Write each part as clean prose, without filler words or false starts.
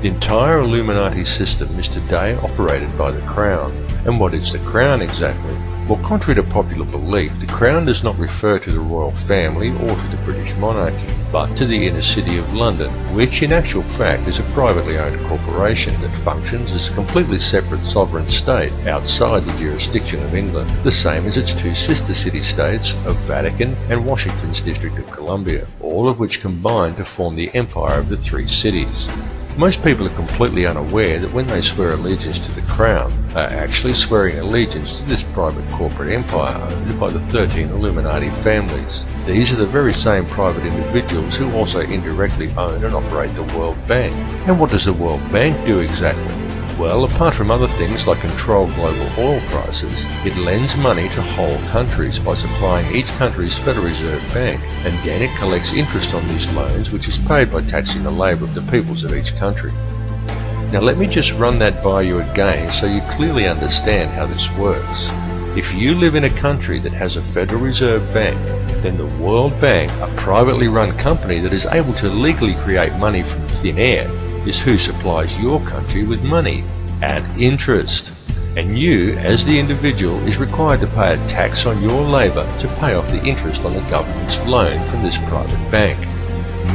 The entire Illuminati system is today operated by the Crown. And what is the Crown exactly? Well, contrary to popular belief, the Crown does not refer to the royal family or to the British monarchy, but to the inner city of London, which in actual fact is a privately owned corporation that functions as a completely separate sovereign state outside the jurisdiction of England, the same as its two sister city-states of Vatican and Washington's District of Columbia, all of which combine to form the empire of the three cities. Most people are completely unaware that when they swear allegiance to the Crown, they are actually swearing allegiance to this private corporate empire owned by the 13 Illuminati families. These are the very same private individuals who also indirectly own and operate the World Bank. And what does the World Bank do exactly? Well, apart from other things like control global oil prices, it lends money to whole countries by supplying each country's Federal Reserve Bank, and then it collects interest on these loans, which is paid by taxing the labour of the peoples of each country. Now let me just run that by you again so you clearly understand how this works. If you live in a country that has a Federal Reserve Bank, then the World Bank, a privately run company that is able to legally create money from thin air, is who supplies your country with money at interest. And you, as the individual, is required to pay a tax on your labour to pay off the interest on the government's loan from this private bank.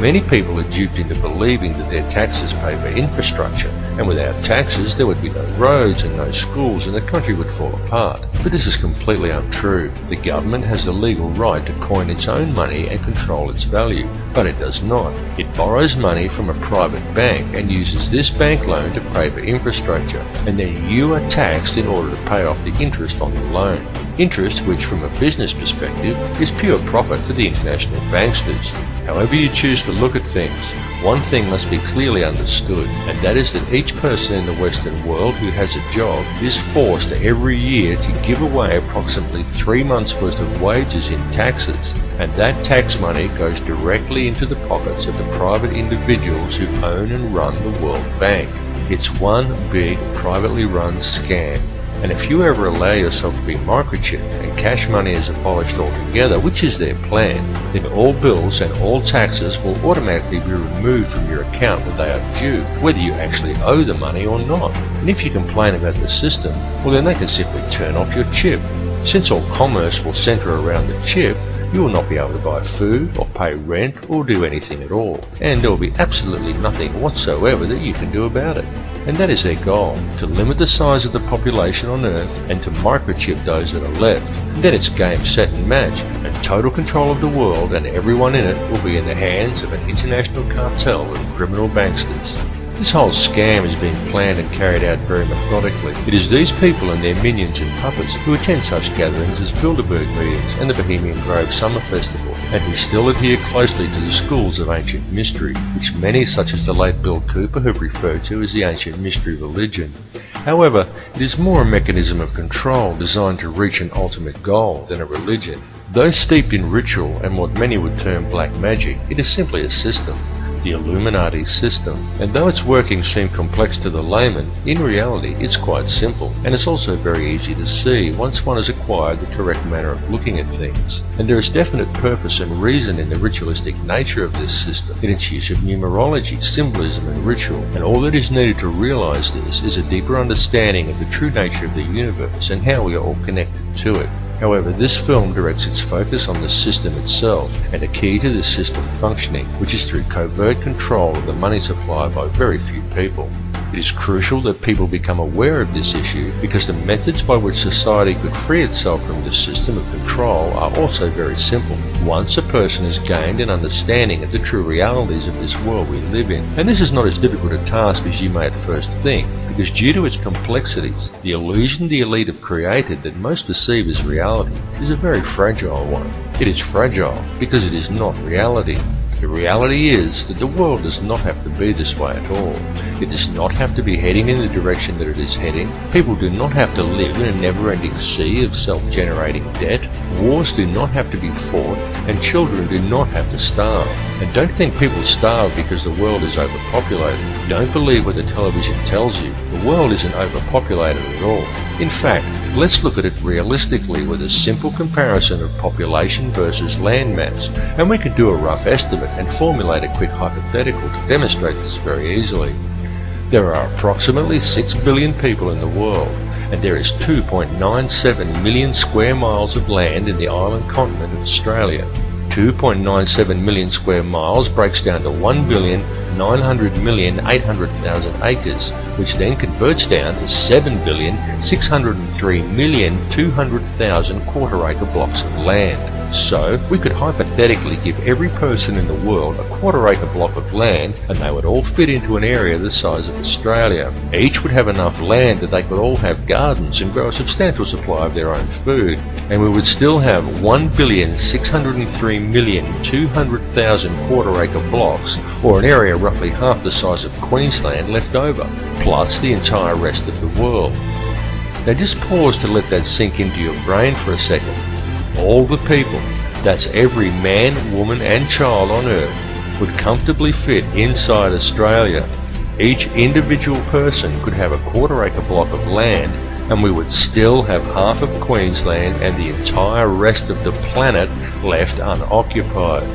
Many people are duped into believing that their taxes pay for infrastructure, and without taxes there would be no roads and no schools and the country would fall apart. But this is completely untrue. The government has the legal right to coin its own money and control its value, but it does not. It borrows money from a private bank and uses this bank loan to pay for infrastructure, and then you are taxed in order to pay off the interest on the loan. Interest which, from a business perspective, is pure profit for the international banksters. However you choose to look at things, one thing must be clearly understood, and that is that each person in the Western world who has a job is forced every year to give away approximately 3 months' worth of wages in taxes, and that tax money goes directly into the pockets of the private individuals who own and run the World Bank. It's one big privately run scam. And if you ever allow yourself to be microchipped and cash money is abolished altogether, which is their plan, then all bills and all taxes will automatically be removed from your account when they are due, whether you actually owe the money or not. And if you complain about the system, well then they can simply turn off your chip. Since all commerce will centre around the chip, you will not be able to buy food or pay rent or do anything at all, and there will be absolutely nothing whatsoever that you can do about it. And that is their goal, to limit the size of the population on Earth and to microchip those that are left. And then it's game, set and match, and total control of the world and everyone in it will be in the hands of an international cartel of criminal banksters. This whole scam is being planned and carried out very methodically. It is these people and their minions and puppets who attend such gatherings as Bilderberg meetings and the Bohemian Grove Summer Festival, and who still adhere closely to the schools of ancient mystery, which many such as the late Bill Cooper have referred to as the ancient mystery religion. However, it is more a mechanism of control designed to reach an ultimate goal than a religion. Though steeped in ritual and what many would term black magic, it is simply a system. The Illuminati system, and though its workings seem complex to the layman, in reality it's quite simple, and it's also very easy to see once one has acquired the correct manner of looking at things. And there is definite purpose and reason in the ritualistic nature of this system, in its use of numerology, symbolism and ritual, and all that is needed to realize this is a deeper understanding of the true nature of the universe and how we are all connected to it. However, this film directs its focus on the system itself and a key to the system functioning, which is through covert control of the money supply by very few people. It is crucial that people become aware of this issue because the methods by which society could free itself from this system of control are also very simple. Once a person has gained an understanding of the true realities of this world we live in, and this is not as difficult a task as you may at first think, because due to its complexities, the illusion the elite have created that most perceive as reality is a very fragile one. It is fragile because it is not reality. The reality is that the world does not have to be this way at all. It does not have to be heading in the direction that it is heading. People do not have to live in a never-ending sea of self-generating debt. Wars do not have to be fought, and children do not have to starve. And don't think people starve because the world is overpopulated. Don't believe what the television tells you. The world isn't overpopulated at all. In fact, let's look at it realistically with a simple comparison of population versus land mass, and we can do a rough estimate and formulate a quick hypothetical to demonstrate this very easily. There are approximately 6 billion people in the world, and there is 2.97 million square miles of land in the island continent of Australia. 2.97 million square miles breaks down to 1,900,800,000 acres, which then converts down to 7,603,200,000 quarter-acre blocks of land. So, we could hypothetically give every person in the world a quarter-acre block of land, and they would all fit into an area the size of Australia. Each would have enough land that they could all have gardens and grow a substantial supply of their own food, and we would still have 1,603,200,000 quarter-acre blocks, or an area roughly half the size of Queensland, left over, plus the entire rest of the world. Now just pause to let that sink into your brain for a second. All the people, that's every man, woman and child on Earth, would comfortably fit inside Australia. Each individual person could have a quarter-acre block of land, and we would still have half of Queensland and the entire rest of the planet left unoccupied.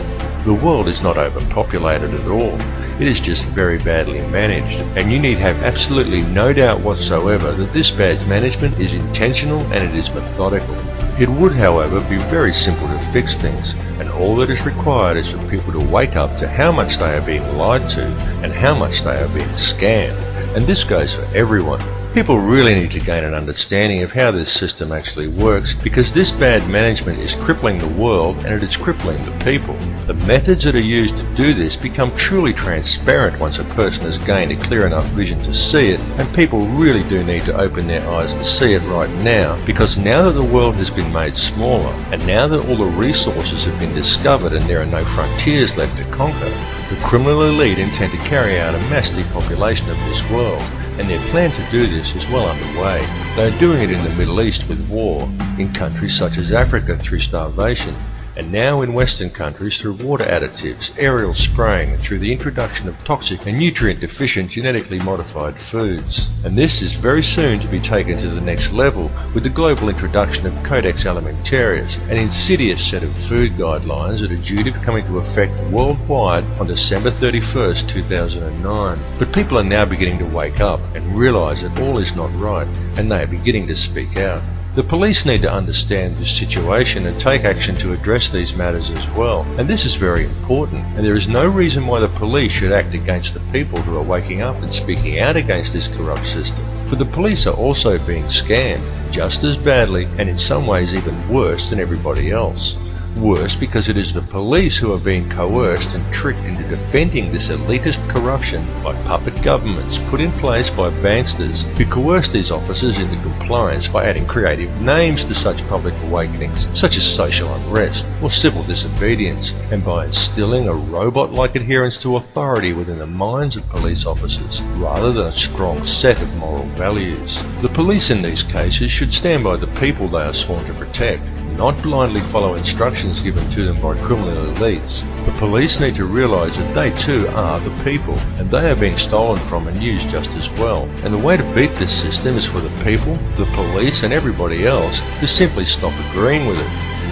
The world is not overpopulated at all. It is just very badly managed, and you need have absolutely no doubt whatsoever that this bad management is intentional and it is methodical. It would, however, be very simple to fix things, and all that is required is for people to wake up to how much they are being lied to and how much they are being scammed. And this goes for everyone. People really need to gain an understanding of how this system actually works, because this bad management is crippling the world and it is crippling the people. The methods that are used to do this become truly transparent once a person has gained a clear enough vision to see it, and people really do need to open their eyes and see it right now, because now that the world has been made smaller, and now that all the resources have been discovered and there are no frontiers left to conquer, the criminal elite intend to carry out a mass depopulation of this world, and their plan to do this is well underway. They are doing it in the Middle East with war, in countries such as Africa through starvation, and now in Western countries through water additives, aerial spraying, and through the introduction of toxic and nutrient-deficient genetically modified foods. And this is very soon to be taken to the next level with the global introduction of Codex Alimentarius, an insidious set of food guidelines that are due to come into effect worldwide on December 31st, 2009. But people are now beginning to wake up and realise that all is not right, and they are beginning to speak out. The police need to understand this situation and take action to address these matters as well, and this is very important, and there is no reason why the police should act against the people who are waking up and speaking out against this corrupt system, for the police are also being scammed just as badly and in some ways even worse than everybody else. Worse because it is the police who are being coerced and tricked into defending this elitist corruption by puppet governments put in place by banksters who coerce these officers into compliance by adding creative names to such public awakenings, such as social unrest or civil disobedience, and by instilling a robot-like adherence to authority within the minds of police officers, rather than a strong set of moral values. The police in these cases should stand by the people they are sworn to protect, not blindly follow instructions given to them by criminal elites. The police need to realise that they too are the people, and they are being stolen from and used just as well. And the way to beat this system is for the people, the police and everybody else to simply stop agreeing with it.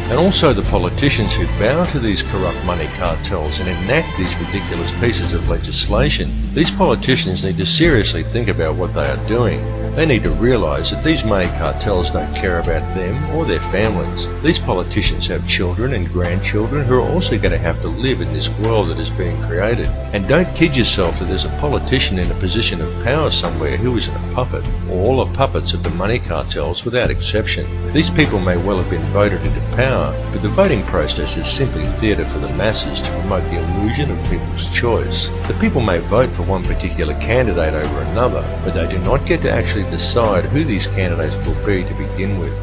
And also the politicians who bow to these corrupt money cartels and enact these ridiculous pieces of legislation. These politicians need to seriously think about what they are doing. They need to realise that these money cartels don't care about them or their families. These politicians have children and grandchildren who are also going to have to live in this world that is being created. And don't kid yourself that there's a politician in a position of power somewhere who isn't a puppet. All are puppets of the money cartels without exception. These people may well have been voted into power, but the voting process is simply theatre for the masses to promote the illusion of people's choice. The people may vote for one particular candidate over another, but they do not get to actually decide who these candidates will be to begin with.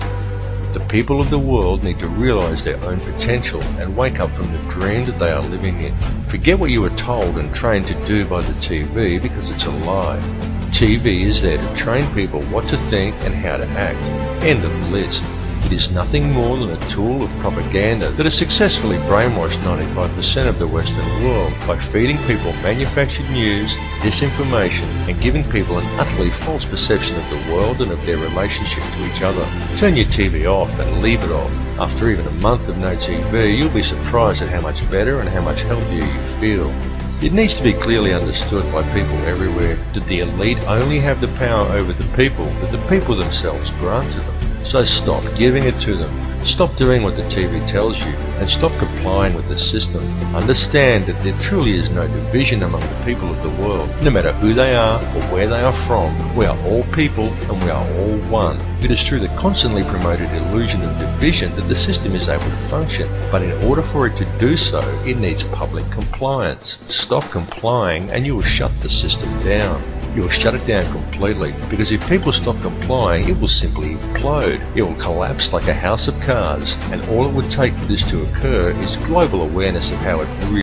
The people of the world need to realise their own potential and wake up from the dream that they are living in. Forget what you were told and trained to do by the TV, because it's a lie. TV is there to train people what to think and how to act. End of the list. It is nothing more than a tool of propaganda that has successfully brainwashed 95% of the Western world by feeding people manufactured news, disinformation, and giving people an utterly false perception of the world and of their relationship to each other. Turn your TV off and leave it off. After even a month of no TV, you'll be surprised at how much better and how much healthier you feel. It needs to be clearly understood by people everywhere that the elite only have the power over the people that the people themselves grant to them. So stop giving it to them. Stop doing what the TV tells you, and stop complying with the system. Understand that there truly is no division among the people of the world. No matter who they are or where they are from, we are all people and we are all one. It is through the constantly promoted illusion of division that the system is able to function, but in order for it to do so, it needs public compliance. Stop complying and you will shut the system down. You will shut it down completely, because if people stop complying, it will simply implode. It will collapse like a house of cards, and all it would take for this to occur is global awareness of how it really